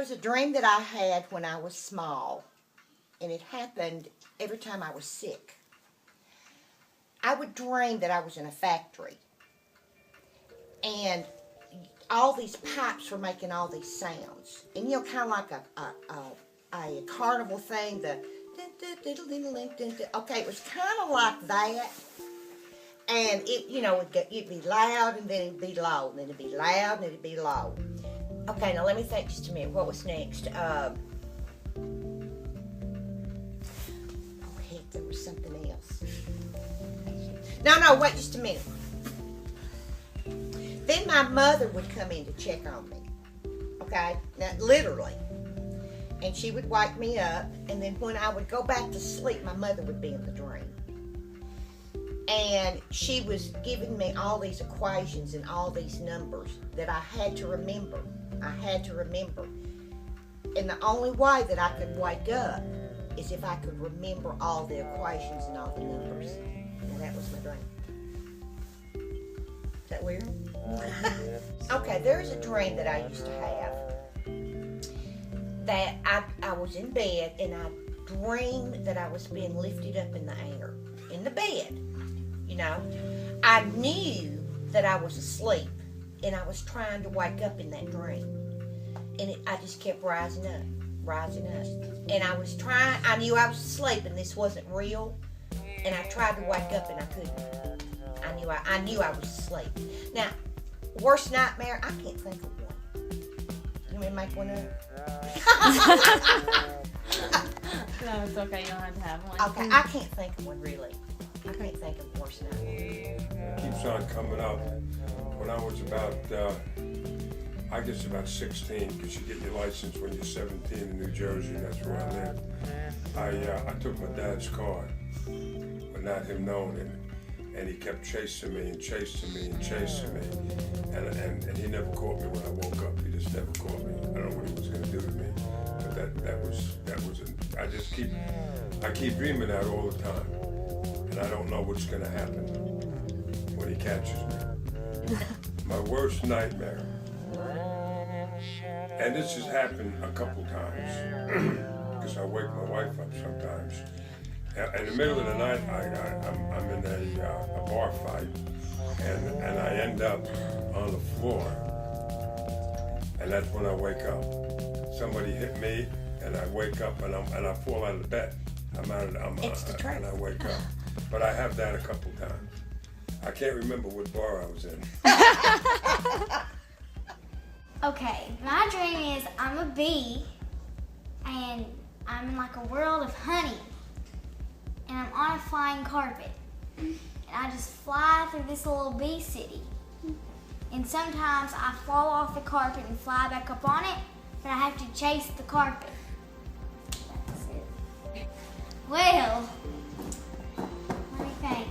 was a dream that I had when I was small, and it happened every time I was sick. I would dream that I was in a factory, and all these pipes were making all these sounds. And you know, kind of like a carnival thing, the okay, it was kind of like that. And it, you know, it'd be loud, and then it'd be low, and then it'd be loud, and then it'd be low. Okay, now let me think just a minute. What was next? Oh heck, there was something else. No, wait just a minute. Then my mother would come in to check on me. Okay, now literally. And she would wake me up, and then when I would go back to sleep, my mother would be in the dream. And she was giving me all these equations and all these numbers that I had to remember. And the only way that I could wake up is if I could remember all the equations and all the numbers. Now that was my dream. Is that weird? Okay, there's a dream that I used to have. That I was in bed, and I dreamed that I was being lifted up in the air, in the bed. You know, I knew that I was asleep, and I was trying to wake up in that dream, and I just kept rising up, and I knew I was asleep, and this wasn't real, and I tried to wake up, and I couldn't. I knew I was asleep. Now, worst nightmare, I can't think of one. You want me to make one up? No, it's okay. You don't have to have one. Okay, I can't think of one really. I can't think of worse now. Keeps on coming up. When I was about, I guess about 16, because you get your license when you're 17 in New Jersey. That's where I live. I took my dad's car, but not him knowing it. And he kept chasing me and chasing me and chasing me. And he never caught me when I woke up. He just never caught me. I don't know what he was going to do to me. But I keep dreaming that all the time. And I don't know what's going to happen when he catches me. My worst nightmare. And this has happened a couple times. Because I wake my wife up sometimes. In the middle of the night, I'm in a bar fight, and I end up on the floor, and that's when I wake up. Somebody hit me, and I wake up, and I fall out of the bed. And I wake up. But I have that a couple times. I can't remember what bar I was in. Okay, my dream is I'm a bee, and I'm in like a world of honey. And I'm on a flying carpet. And I just fly through this little bee city. And sometimes I fall off the carpet and fly back up on it, but I have to chase the carpet. That's it. Well, let me think.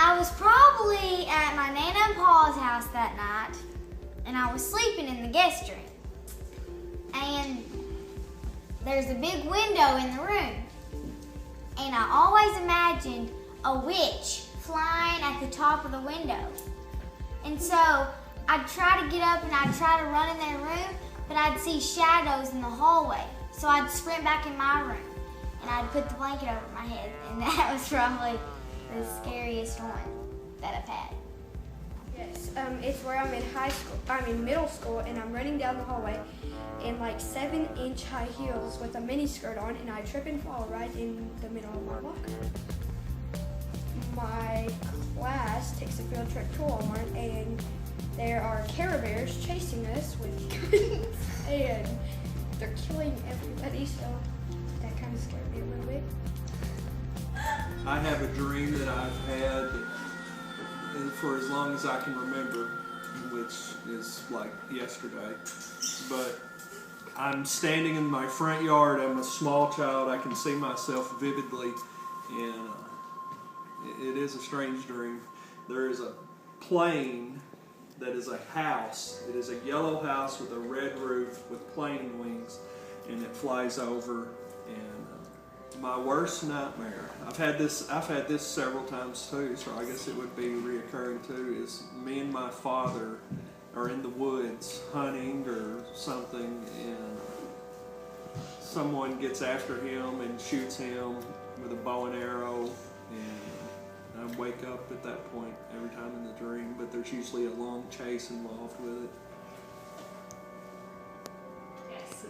I was probably at my Nana and Pa's house that night, and I was sleeping in the guest room. And there's a big window in the room, and I always imagined a witch flying at the top of the window. And so I'd try to get up and I'd try to run in their room, but I'd see shadows in the hallway. So I'd sprint back in my room, and I'd put the blanket over my head, and that was probably the scariest one that I've had. Yes, it's where I'm in high school. I'm in middle school, and I'm running down the hallway in like 7-inch high heels with a mini skirt on, and I trip and fall right in the middle of my locker. My class takes a field trip to Walmart, and there are Care Bears chasing us with guns, and they're killing everybody, so that kind of scared me a little bit. I have a dream that I've had for as long as I can remember, which is like yesterday. But I'm standing in my front yard. I'm a small child. I can see myself vividly, and it is a strange dream. There is a plane that is a house. It is a yellow house with a red roof with plane wings, and it flies over. And my worst nightmare, I've had this several times too, so I guess it would be reoccurring too, is me and my father are in the woods hunting or something, and someone gets after him and shoots him with a bow and arrow, and I wake up at that point every time in the dream, but there's usually a long chase involved with it. Yes.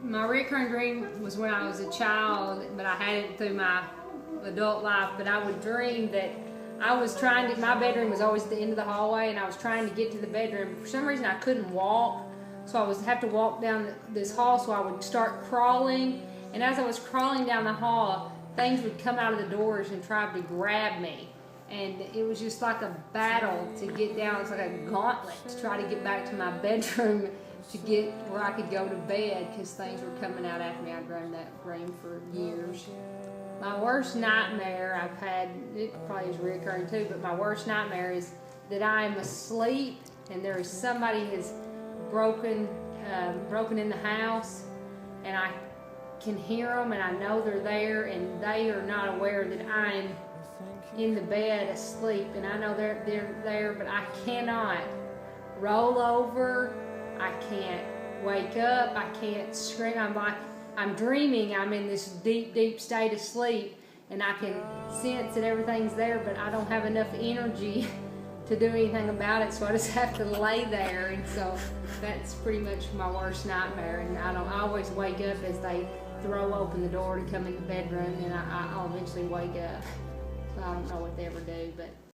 My recurring dream was when I was a child, but I had it through my adult life, but I would dream that I was trying to, my bedroom was always at the end of the hallway, and I was trying to get to the bedroom. For some reason I couldn't walk, so I would have to walk down this hall, so I would start crawling, and as I was crawling down the hall, things would come out of the doors and try to grab me. And it was just like a battle to get down. It's like a gauntlet to try to get back to my bedroom to get where I could go to bed, because things were coming out after me. I'd dreamed that dream for years. My worst nightmare I've had, it probably is recurring too, but my worst nightmare is that I am asleep and there is somebody has broken in the house, and I can hear them and I know they're there, and they are not aware that I'm in the bed asleep, and I know they're there, but I cannot roll over, I can't wake up, I can't scream. I'm dreaming, I'm in this deep state of sleep, and I can sense that everything's there, but I don't have enough energy to do anything about it, so I just have to lay there. And so that's pretty much my worst nightmare, and I always wake up as they throw open the door to come in the bedroom, and I'll eventually wake up. So I don't know what they ever do, but